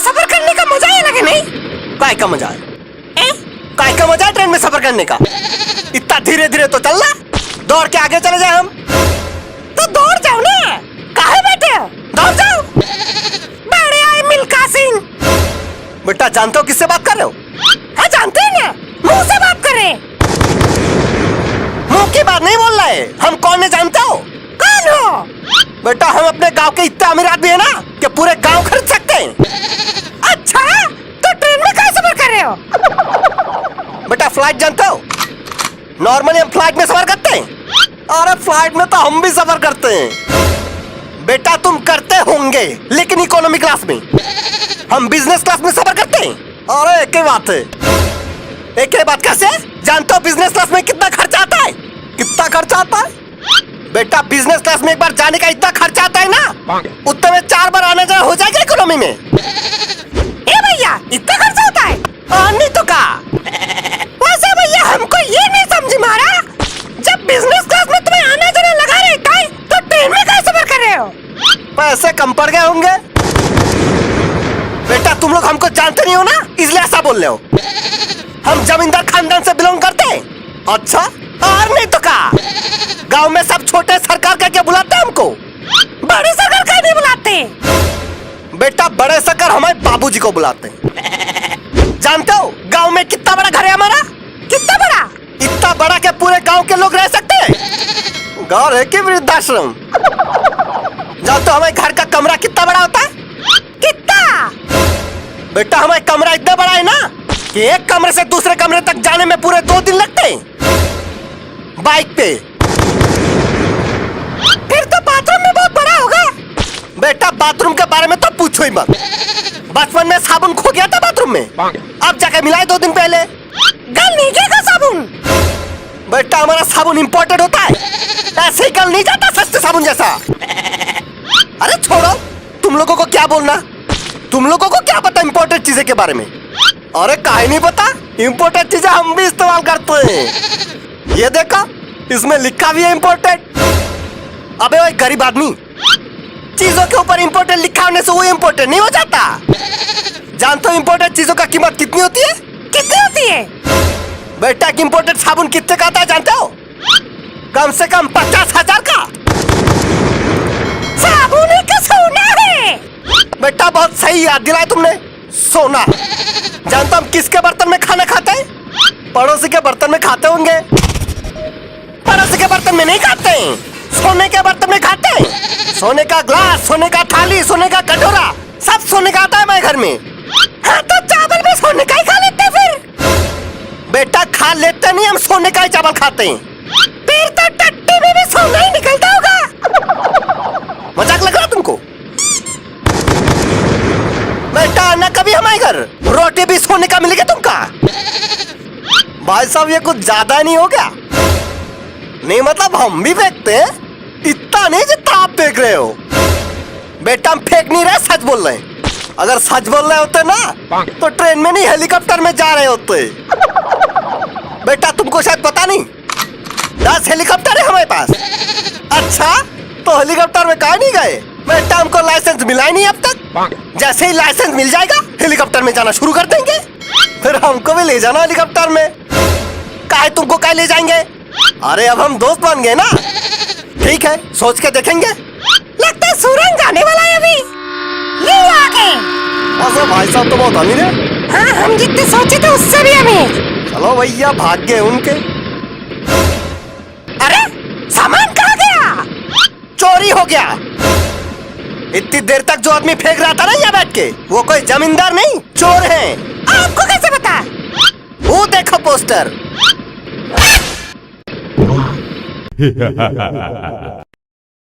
सफर करने का मजा ही अलग है नहीं? काय का मजा है? काय का मजा है ट्रेन में सफर करने का? इतना धीरे धीरे तो चलना, दौड़ के आगे चले जाए हम। तो दौड़ जाओ ना, काहे बैठे हो? दौड़ जाओ। बड़े आए मिल्खा सिंह। बेटा जानते हो किससे बात कर रहे हो? हाँ जानते हैं ना, मुंह से बात कर रहे हैं। मुंह की बात नहीं बोल रहे, हम कौन है जानते हो? कौन हो? बेटा हम अपने गांव के इतने अमीर आदमी है ना कि पूरे गांव खरीद सकते हैं। अच्छा, तो ट्रेन में कैसे सफर कर रहे हो? बेटा फ्लाइट जानते हो? नॉर्मली हम फ्लाइट में सफर करते हैं। अरे फ्लाइट में तो हम भी सफर करते हैं। बेटा तुम करते होंगे लेकिन इकोनॉमी क्लास में, हम बिजनेस क्लास में सफर करते हैं। अरे एक ही बात है। एक ही बात कैसे? जानते हो बिजनेस क्लास में कितना खर्चा आता है? कितना खर्चा आता है? बेटा बिजनेस क्लास में एक बार जाने का इतना खर्चा आता है ना, उतने में 4 बार आना जाना हो जाएगा इकोनॉमी में। ए भैया, इतना खर्चा होता है? नहीं तो का? वैसे भैया हमको ये नहीं समझ में आ रहा, जब बिजनेस क्लास में तुम्हें आना जाना लगा रहता है तो ट्रेन में कैसे सफर कर रहे हो? पैसे कम पड़ गए होंगे। बेटा तुम लोग हमको जानते नहीं हो ना, इसलिए ऐसा बोल रहे हो। हम जमींदार खानदान से बिलोंग करते हैं। अच्छा, और नहीं तो का? गांव में सब छोटे सरकार कह के बुलाते हैं हमको। बड़े सरकार का नहीं बुलाते। बेटा बड़े सरकार हमारे बाबूजी को बुलाते हैं। जानते हो गांव में कितना बड़ा घर है हमारा? कितना बड़ा? इतना बड़ा कि पूरे गांव के लोग रह सकते हैं। गांव है कि वृद्धाश्रम? जानते हो हमारे घर का कमरा कितना बड़ा होता है? कितना? बेटा हमारा कमरा इतना बड़ा है ना कि एक कमरे से दूसरे कमरे तक जाने में पूरे 2 दिन लगते हैं बाइक पे। फिर तो बाथरूम में बहुत बड़ा होगा। बेटा बाथरूम के बारे में तो पूछो ही मत। बचपन में साबुन खो गया था बाथरूम में, अब जाके मिला है 2 दिन पहले। गल नहीं जाएगा साबुन। बेटा हमारा साबुन इंपोर्टेड होता है, ऐसे ही गल नहीं जाता सस्ते साबुन जैसा। अरे छोड़ो, तुम लोगों को क्या बोलना, तुम लोगों को क्या पता इंपोर्टेड चीजें के बारे में? अरे काहे नहीं पता, इंपोर्टेड चीजें हम भी इस्तेमाल करते हैं। ये देखो इसमें लिखा भी है इंपोर्टेड। अबे वो गरीब आदमी, चीजों के ऊपर इंपोर्टेड लिखा होने से वो इंपोर्टेड नहीं हो जाता। जानते हो इंपोर्टेड चीजों का कीमत कितनी होती है? कितनी होती है? बेटा एक इंपोर्टेड साबुन कितने का आता है जानते हो? कम से कम 50,000 का। साबुन का सोना है। बेटा बहुत सही याद दिलाया तुमने, सोना। जानते हो हम किसके बर्तन में खाना खाते हैं? पड़ोसी के बर्तन में खाते होंगे। पड़ोसी के बर्तन में नहीं खाते हैं, सोने के बर्तन में खाते हैं। सोने का ग्लास, सोने का थाली, सोने का कटोरा, सब सोने का आता है हमारे घर में। हाँ तो चावल भी सोने का ही खा लेते हैं फिर। बेटा खा लेते नहीं, हम सोने का ही चावल खाते हैं। फिर तो टट्टी में भी सोना ही निकलता होगा। मजाक लग रहा तुमको? बेटा आना कभी हमारे घर, रोटी भी सोने का मिलेगा तुमका। भाई साहब ये कुछ ज्यादा नहीं हो गया? नहीं मतलब हम भी फेंकते हैं, इतना नहीं जितना आप फेंक रहे हो। बेटा हम फेंक नहीं रहे, सच बोल रहे हैं। अगर सच बोल रहे होते ना तो ट्रेन में नहीं हेलीकॉप्टर में जा रहे होते। बेटा तुमको शायद पता नहीं, 10 हेलीकॉप्टर है हमारे पास। अच्छा तो हेलीकॉप्टर में कहाँ नहीं गए? बेटा हमको लाइसेंस मिला ही नहीं अब तक। जैसे ही लाइसेंस मिल जाएगा हेलीकॉप्टर में जाना शुरू कर देंगे, फिर हमको भी ले जाना हेलीकॉप्टर में। काहे तुमको काहे ले जाएंगे? अरे अब हम दोस्त बन गए ना। ठीक है सोच के देखेंगे। लगता है सूरज जाने वाला है अभी। ये आ गए। अच्छा भाई साहब तो बहुत अमीर है। हाँ हम जितने सोचे थे उससे भी अमीर। चलो भैया भाग गए उनके। अरे सामान कहाँ गया? चोरी हो गया। इतनी देर तक जो आदमी फेंक रहा था ना यहाँ बैठ के, वो कोई जमींदार नहीं चोर है। आपको कैसे पता? वो देखो पोस्टर।